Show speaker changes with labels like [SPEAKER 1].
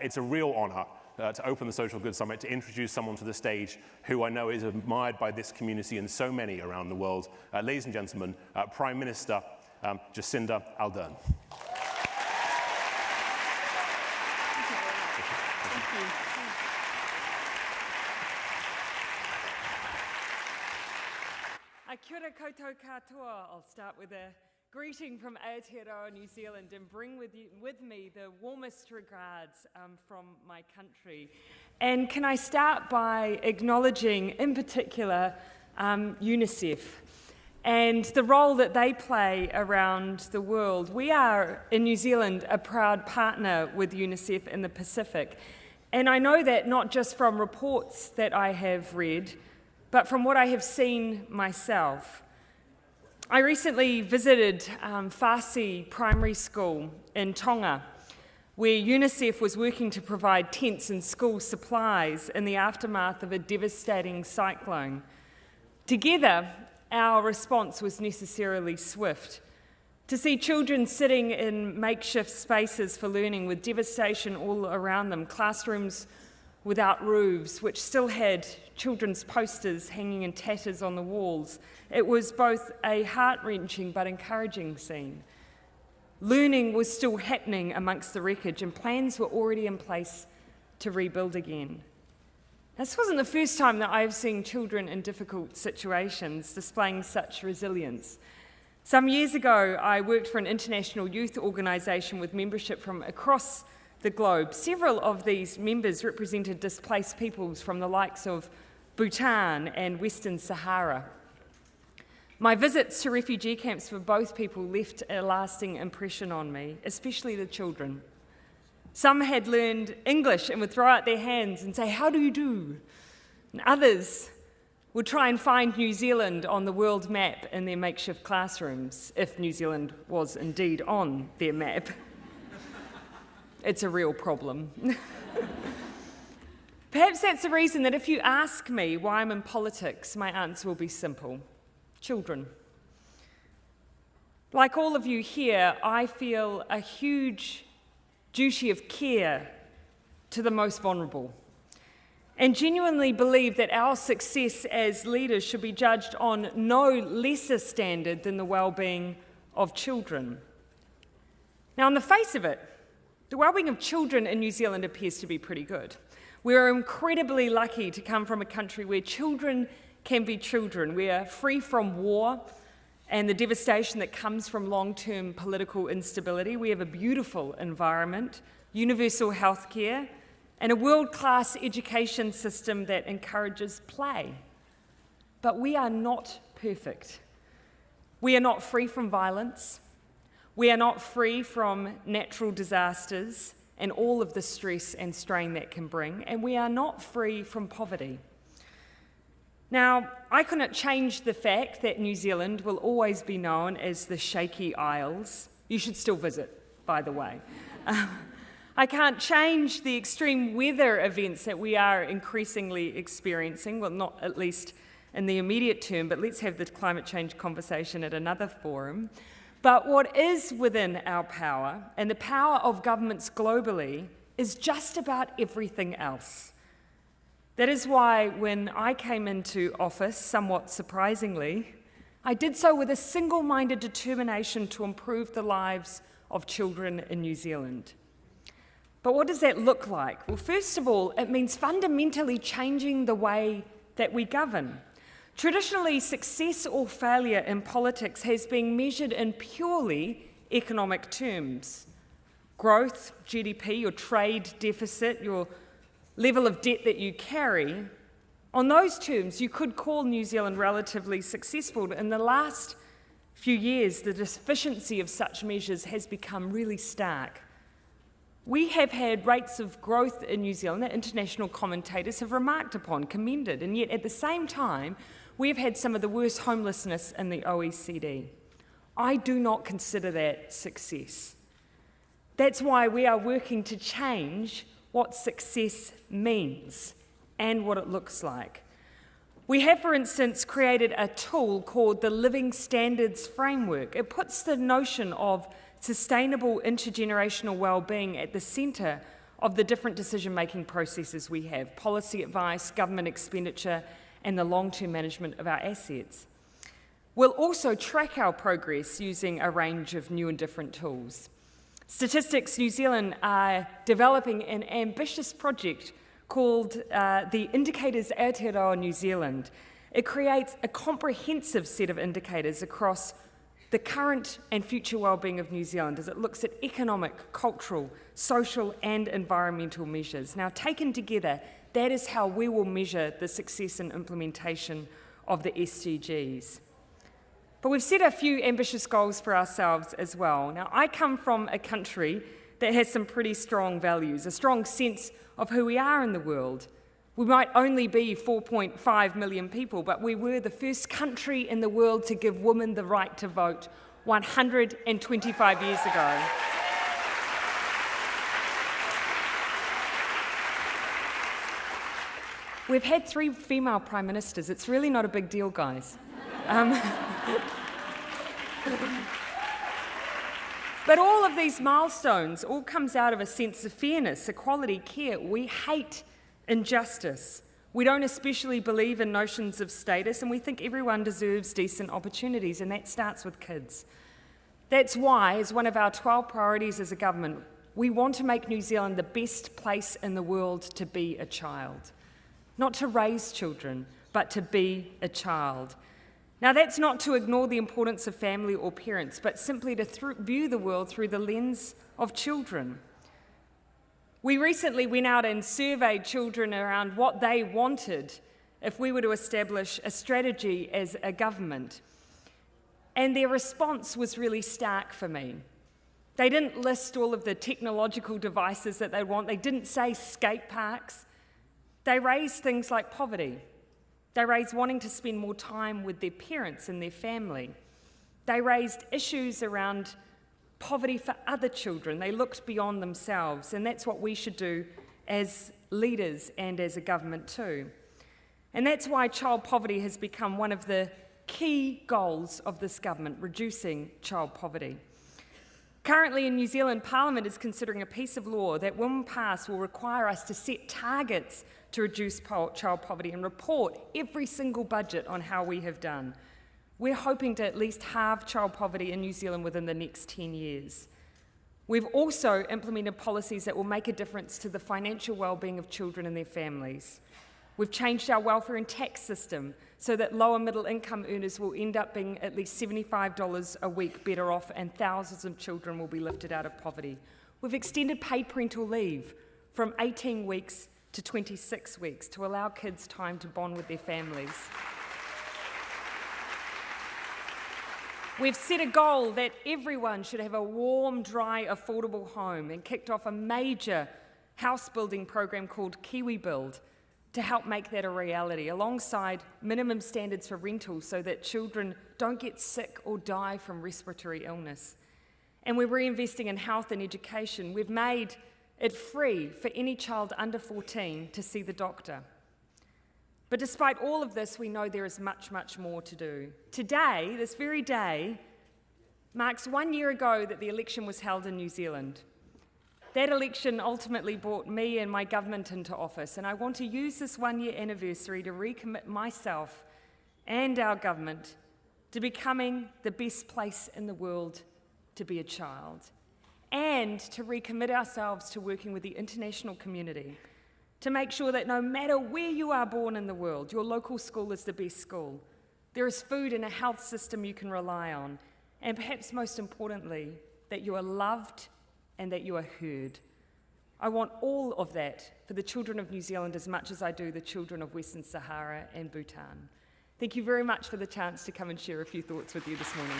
[SPEAKER 1] it's a real honour to open the Social Good Summit, to introduce someone to the stage who I know is admired by this community and so many around the world. Ladies and gentlemen, Prime Minister JACINDA ARDERN.
[SPEAKER 2] Kia ora koutou katoa. I'll start with a greeting from Aotearoa, New Zealand, and bring with me the warmest regards from my country. And can I start by acknowledging, in particular, UNICEF and the role that they play around the world. We are, in New Zealand, a proud partner with UNICEF in the Pacific. And I know that not just from reports that I have read, but from what I have seen myself. I recently visited Whasi Primary School in Tonga, where UNICEF was working to provide tents and school supplies in the aftermath of a devastating cyclone. Together, our response was necessarily swift. To see children sitting in makeshift spaces for learning with devastation all around them, classrooms without roofs, which still had children's posters hanging in tatters on the walls. It was both a heart-wrenching but encouraging scene. Learning was still happening amongst the wreckage, and plans were already in place to rebuild again. This wasn't the first time that I've seen children in difficult situations displaying such resilience. Some years ago, I worked for an international youth organisation with membership from across the globe. Several of these members represented displaced peoples from the likes of Bhutan and Western Sahara. My visits to refugee camps for both people left a lasting impression on me, especially the children. Some had learned English and would throw out their hands and say, "How do you do?" And others would try and find New Zealand on the world map in their makeshift classrooms, if New Zealand was indeed on their map. It's a real problem. Perhaps that's the reason that if you ask me why I'm in politics, my answer will be simple: children. Like all of you here, I feel a huge duty of care to the most vulnerable, and genuinely believe that our success as leaders should be judged on no lesser standard than the well-being of children. Now, on the face of it, the well-being of children in New Zealand appears to be pretty good. We're incredibly lucky to come from a country where children can be children. We are free from war and the devastation that comes from long-term political instability. We have a beautiful environment, universal healthcare, and a world-class education system that encourages play. But we are not perfect. We are not free from violence. We are not free from natural disasters and all of the stress and strain that can bring, and we are not free from poverty. Now, I cannot change the fact that New Zealand will always be known as the Shaky Isles. You should still visit, by the way. I can't change the extreme weather events that we are increasingly experiencing, well, not at least in the immediate term, but let's have the climate change conversation at another forum. But what is within our power, and the power of governments globally, is just about everything else. That is why when I came into office, somewhat surprisingly, I did so with a single-minded determination to improve the lives of children in New Zealand. But what does that look like? Well, first of all, it means fundamentally changing the way that we govern. Traditionally, success or failure in politics has been measured in purely economic terms. Growth, GDP, your trade deficit, your level of debt that you carry. On those terms, you could call New Zealand relatively successful. In the last few years, the deficiency of such measures has become really stark. We have had rates of growth in New Zealand that international commentators have remarked upon, commended, and yet at the same time, we have had some of the worst homelessness in the OECD. I do not consider that success. That's why we are working to change what success means and what it looks like. We have, for instance, created a tool called the Living Standards Framework. It puts the notion of sustainable intergenerational well-being at the centre of the different decision-making processes we have: policy advice, government expenditure, and the long-term management of our assets. We'll also track our progress using a range of new and different tools. Statistics New Zealand are developing an ambitious project called the Indicators Aotearoa New Zealand. It creates a comprehensive set of indicators across the current and future wellbeing of New Zealand as it looks at economic, cultural, social and environmental measures. Now, taken together, that is how we will measure the success and implementation of the SDGs. But we've set a few ambitious goals for ourselves as well. Now, I come from a country that has some pretty strong values, a strong sense of who we are in the world. We might only be 4.5 million people, but we were the first country in the world to give women the right to vote 125 years ago. We've had 3 female prime ministers. It's really not a big deal, guys. But all of these milestones all comes out of a sense of fairness, equality, care. We hate injustice. We don't especially believe in notions of status, and we think everyone deserves decent opportunities, and that starts with kids. That's why, as one of our 12 priorities as a government, we want to make New Zealand the best place in the world to be a child. Not to raise children, but to be a child. Now, that's not to ignore the importance of family or parents, but simply to view the world through the lens of children. We recently went out and surveyed children around what they wanted if we were to establish a strategy as a government. And their response was really stark for me. They didn't list all of the technological devices that they want. They didn't say skate parks. They raised things like poverty. They raised wanting to spend more time with their parents and their family. They raised issues around poverty for other children. They looked beyond themselves, and that's what we should do as leaders and as a government too. And that's why child poverty has become one of the key goals of this government, reducing child poverty. Currently in New Zealand, Parliament is considering a piece of law that, when passed, will require us to set targets to reduce child poverty and report every single budget on how we have done. We're hoping to at least halve child poverty in New Zealand within the next 10 years. We've also implemented policies that will make a difference to the financial well-being of children and their families. We've changed our welfare and tax system so that lower middle income earners will end up being at least $75 a week better off, and thousands of children will be lifted out of poverty. We've extended paid parental leave from 18 weeks to 26 weeks to allow kids time to bond with their families. We've set a goal that everyone should have a warm, dry, affordable home, and kicked off a major house building program called Kiwi Build to help make that a reality, alongside minimum standards for rentals so that children don't get sick or die from respiratory illness. And we're reinvesting in health and education. We've made it free for any child under 14 to see the doctor. But despite all of this, we know there is much, much more to do. Today, this very day, marks 1 year ago that the election was held in New Zealand. That election ultimately brought me and my government into office, and I want to use this 1 year anniversary to recommit myself and our government to becoming the best place in the world to be a child, and to recommit ourselves to working with the international community to make sure that no matter where you are born in the world, your local school is the best school. There is food and a health system you can rely on, and perhaps most importantly, that you are loved and that you are heard. I want all of that for the children of New Zealand as much as I do the children of Western Sahara and Bhutan. Thank you very much for the chance to come and share a few thoughts with you this morning.